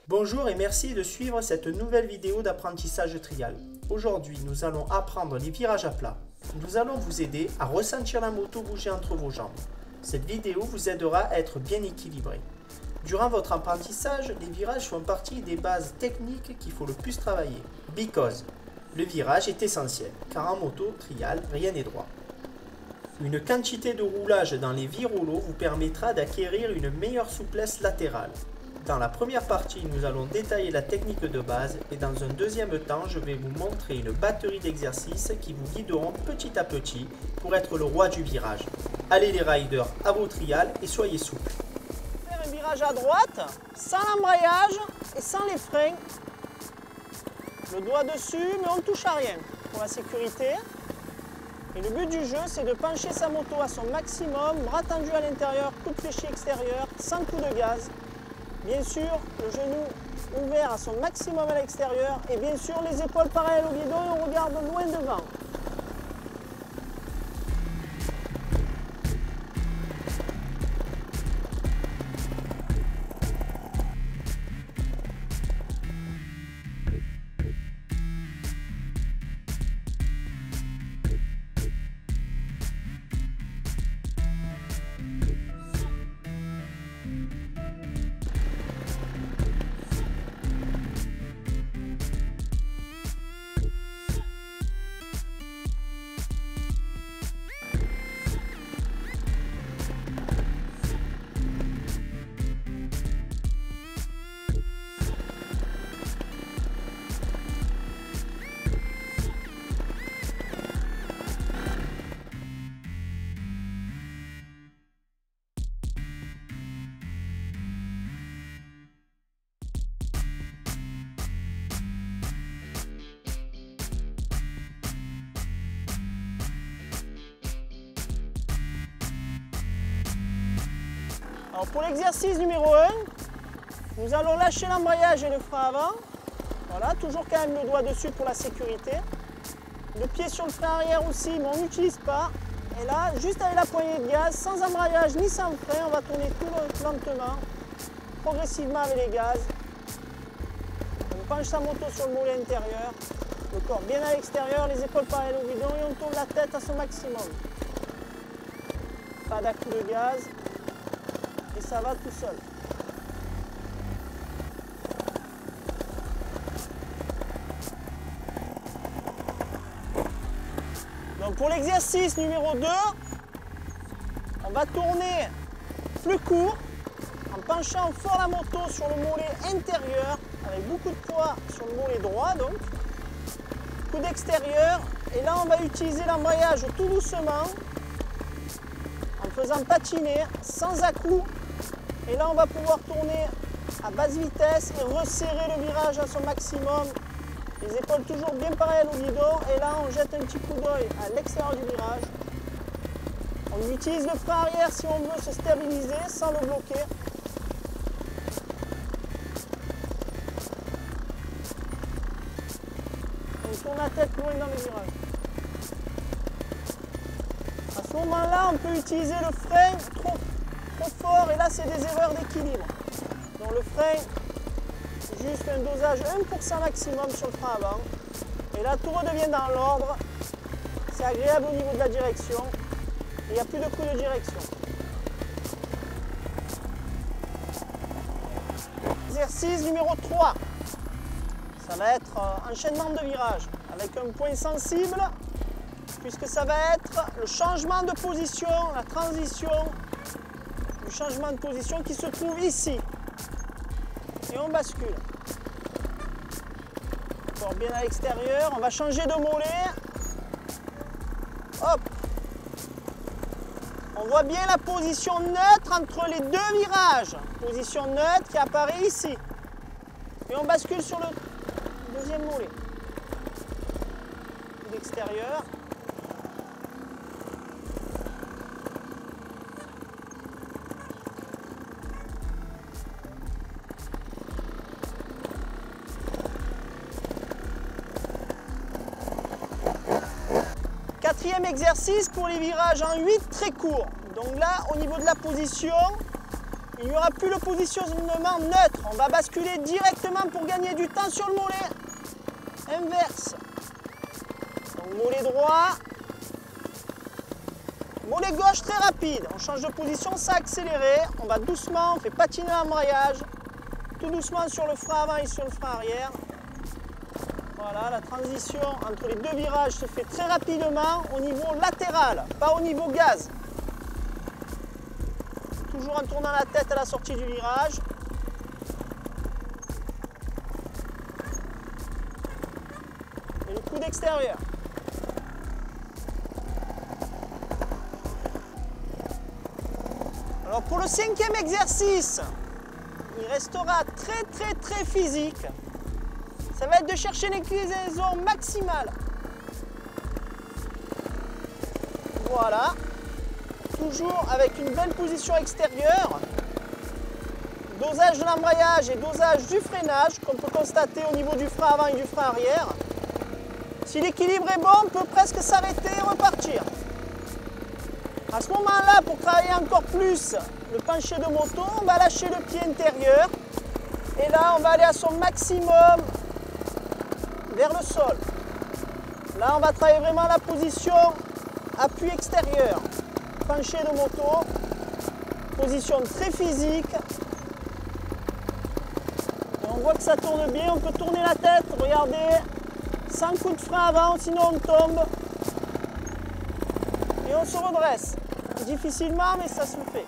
Bonjour et merci de suivre cette nouvelle vidéo d'apprentissage trial. Aujourd'hui, nous allons apprendre les virages à plat. Nous allons vous aider à ressentir la moto bouger entre vos jambes. Cette vidéo vous aidera à être bien équilibré. Durant votre apprentissage, les virages font partie des bases techniques qu'il faut le plus travailler. Because, le virage est essentiel, car en moto trial, rien n'est droit. Une quantité de roulage dans les virolos vous permettra d'acquérir une meilleure souplesse latérale. Dans la première partie, nous allons détailler la technique de base et dans un deuxième temps, je vais vous montrer une batterie d'exercices qui vous guideront petit à petit pour être le roi du virage. Allez les riders, à vos trials et soyez souples. Faire un virage à droite, sans l'embrayage et sans les freins. Le doigt dessus, mais on ne touche à rien pour la sécurité. Et le but du jeu, c'est de pencher sa moto à son maximum, bras tendus à l'intérieur, coup de fléchis extérieur, sans coup de gaz. Bien sûr, le genou ouvert à son maximum à l'extérieur et bien sûr les épaules parallèles au guidon et on regarde loin devant. Alors pour l'exercice numéro 1, nous allons lâcher l'embrayage et le frein avant. Voilà, toujours quand même le doigt dessus pour la sécurité. Le pied sur le frein arrière aussi, mais on n'utilise pas. Et là, juste avec la poignée de gaz, sans embrayage ni sans frein, on va tourner tout lentement, progressivement avec les gaz. On penche sa moto sur le mollet intérieur, le corps bien à l'extérieur, les épaules parallèles au guidon et on tourne la tête à son maximum. Pas d'à-coup de gaz. Et ça va tout seul. Donc pour l'exercice numéro 2, on va tourner plus court en penchant fort la moto sur le mollet intérieur avec beaucoup de poids sur le mollet droit donc. Coup d'extérieur et là on va utiliser l'embrayage tout doucement en faisant patiner sans à-coup. Et là, on va pouvoir tourner à basse vitesse et resserrer le virage à son maximum. Les épaules toujours bien parallèles au guidon. Et là, on jette un petit coup d'œil à l'extérieur du virage. On utilise le frein arrière si on veut se stabiliser sans le bloquer. On tourne la tête loin dans le virage. À ce moment-là, on peut utiliser le frein trop fort et là c'est des erreurs d'équilibre. Donc le frein, juste un dosage 1% maximum sur le frein avant. Et là tout redevient dans l'ordre. C'est agréable au niveau de la direction. Il n'y a plus de coup de direction. Exercice numéro 3. Ça va être enchaînement de virage avec un point sensible puisque ça va être le changement de position, la transition du changement de position qui se trouve ici. Et on bascule. Encore bien à l'extérieur, on va changer de mollet. Hop. On voit bien la position neutre entre les deux virages. Position neutre qui apparaît ici. Et on bascule sur le deuxième mollet. L'extérieur. Quatrième exercice pour les virages en 8 très courts. Donc là, au niveau de la position, Il n'y aura plus le positionnement neutre. On va basculer directement pour gagner du temps sur le mollet. Inverse. Donc mollet droit. Mollet gauche très rapide. On change de position, ça accéléré. On va doucement, on fait patiner l'embrayage. Tout doucement sur le frein avant et sur le frein arrière. Voilà, la transition entre les deux virages se fait très rapidement au niveau latéral, pas au niveau gaz. Toujours en tournant la tête à la sortie du virage. Et le coude extérieur. Alors pour le 5e exercice, il restera très physique. Ça va être de chercher l'inclinaison maximale. Voilà. Toujours avec une belle position extérieure. Dosage de l'embrayage et dosage du freinage qu'on peut constater au niveau du frein avant et du frein arrière. Si l'équilibre est bon, on peut presque s'arrêter et repartir. À ce moment-là, pour travailler encore plus le penché de moto, on va lâcher le pied intérieur. Et là, on va aller à son maximum vers le sol. Là, on va travailler vraiment la position appui extérieur. Penché de moto, position très physique. Et on voit que ça tourne bien, on peut tourner la tête, regardez, sans coup de frein avant, sinon on tombe. Et on se redresse. Difficilement, mais ça se fait.